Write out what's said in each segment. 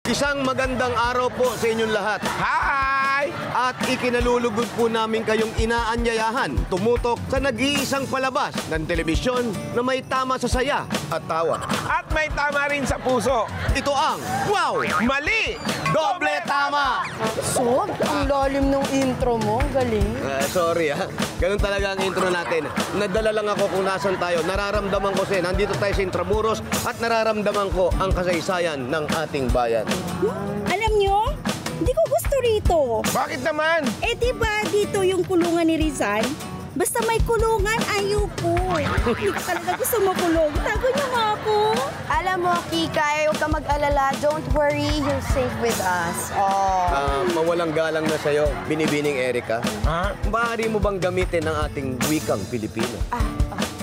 Isang magandang araw po sa inyong lahat. Hi! At ikinalulugod po namin kayong inaanyayahan tumutok sa nag-iisang palabas ng telebisyon na may tama sa saya at tawa. At may tama rin sa puso. Ito ang Wow! Mali! Doble Tama! Sob, ang lalim ng intro mo. Ang galing. Sorry ha. Ganun talaga ang intro natin. Nadala lang ako kung nasan tayo. Nararamdaman ko siya. Nandito tayo sa Intramuros at nararamdaman ko ang kasaysayan ng ating bayan. Alam nyo, hindi ko gusto rito. Bakit naman? Eh diba dito yung kulungan ni Rizal? Basta may kulungan, ayoko. Hindi ko talaga gusto makulong. Tago niyo nga ako. Alam mo, Kikay, huwag ka mag-alala. Don't worry, you're safe with us. Oh. Mawalang galang na sa'yo, Binibining Erika. Ha? Maaari mo bang gamitin ang ating wikang Pilipino?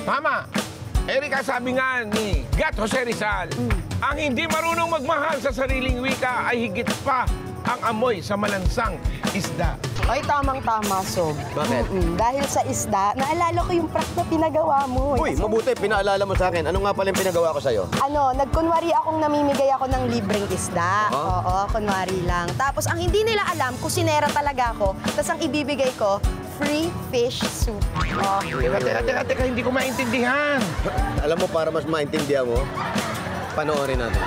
Tama! Erika, sabi nga ni Gat Jose Rizal, ang hindi marunong magmahal sa sariling wika ay higit pa ang amoy sa malansang isda. Ay, tamang-tama, Sob. Bakit? Dahil sa isda, naalala ko yung prank na pinagawa mo. Uy, mabuti, pinaalala mo sa akin. Ano nga pala yung pinagawa ko sa'yo? Nagkunwari akong namimigay ako ng libreng isda. Oo, kunwari lang. Tapos, ang hindi nila alam, kusinera talaga ako. Tapos, ang ibibigay ko, free fish soup. Oh. Teka, hindi ko maintindihan. Alam mo, para mas maintindihan mo, panoorin natin.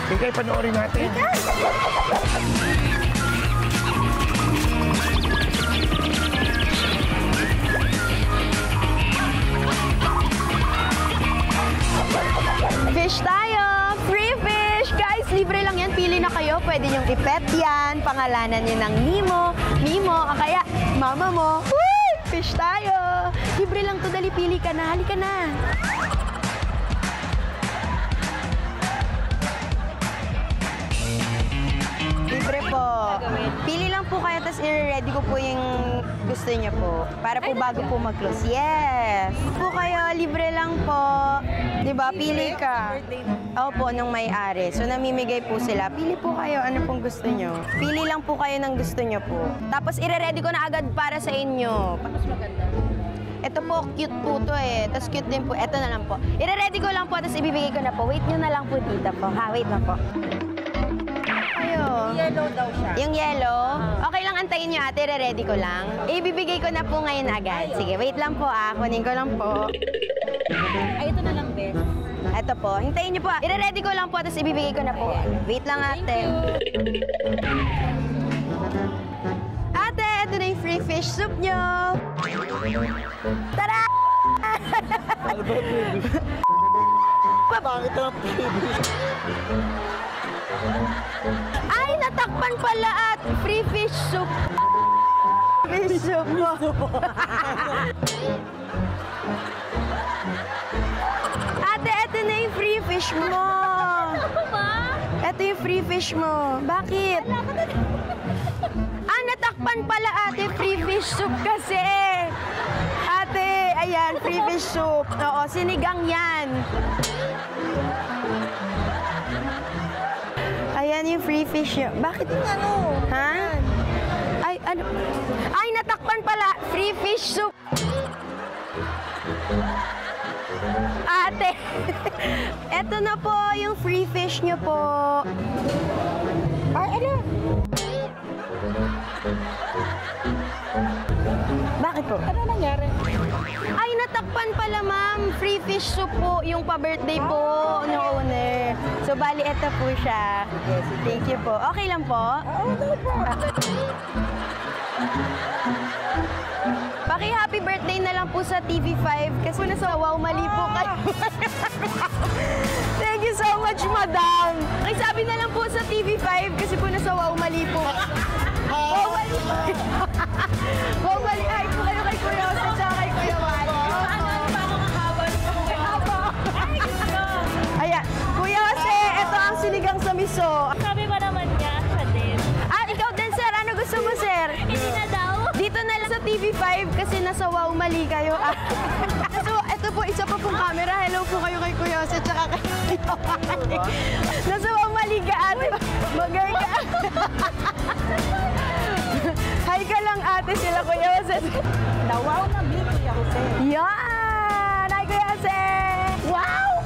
Bigay, panoorin natin. Fish tayo! Free fish! Guys, libre lang yan. Pili na kayo. Pwede nyong ipet yan. Pangalanan nyo ng Mimo, o kaya mama mo. Woo! Fish tayo! Libre lang to. Dali, pili ka na. Halika na. Libre po. Pili lang po kayo, tapos i-ready ko po yung gusto niyo po. Para po bago po mag-close. Yes! Po kayo, libre lang po. Diba? Pili ka. Opo, nung may-ari. So, namimigay po sila. Pili po kayo, ano pong gusto nyo. Pili lang po kayo ng gusto nyo po. Tapos, i-ready ko na agad para sa inyo. Tapos maganda. Ito po, cute po to eh. Tapos cute din po. Ito na lang po. I-ready ko lang po, tapos ibibigay ko na po. Wait nyo na lang po, tita po. Ha, wait na po. Yellow daw siya. Yung yellow? Okay lang, antayin nyo ate, re-ready ko lang. Ibibigay ko na po ngayon agad. Sige, wait lang po kunin ko lang po. Ay, ito na lang, Bes. Ito po, hintayin nyo po Ire-ready ko lang po, tapos ibibigay ko na po. Wait lang ate. Ate, ito na yung free fish soup nyo. Tara! Bakit ang Ay, natakpan pala at free fish soup. Fish soup mo. Ate, ito na yung free fish mo. Ako ba? Ito yung free fish mo. Bakit? Natakpan pala ate, free fish soup kasi. Ate, ayan, free fish soup. Oo, sinigang yan. Ayan yung free fish yun. Bakit? Ano? Ha? Ay, ano? Ay, natakpan pala. Free fish soup. Ate, eto na po yung free fish nyo po. Ay, ano? Bakit po? Ano nangyari? Ay, natakpan pala, ma'am. Free fish soup po, yung pa-birthday po ng owner. So, bali, eto po siya. Yes, thank you po. Okay lang po? Oo, daw po. Paki-happy birthday na lang po sa TV5 kasi nasa Wow, mali po kayo. Thank you so much, madam. Sabi na lang po sa TV5 kasi po nasa Wow, mali po. Wow, mali po. Wow, mali. Ay po kayo kay Kuya Jose at kay Kuya Wally. Ano ba ako kakabal ko? Ay, gusto. Ayan, Kuya Jose, ito ang sinigang sa miso. Sabi ba naman niya, siya din? Ikaw din, sir. Ano gusto mo, sir? Hindi na daw. Dito na lang sa TV5 kasi nasa Wow, mali kayo. So, ito po, isa pa pong camera. Hello po kayo kay Kuya Jose tsaka kay Kuya Wally. Nasa Wow, mali ka, ate. Magay ka. Hi ka lang, ate, sila Kuya Jose. Wow, na Kuya Jose. Yan! Hi, Kuya Jose! Wow!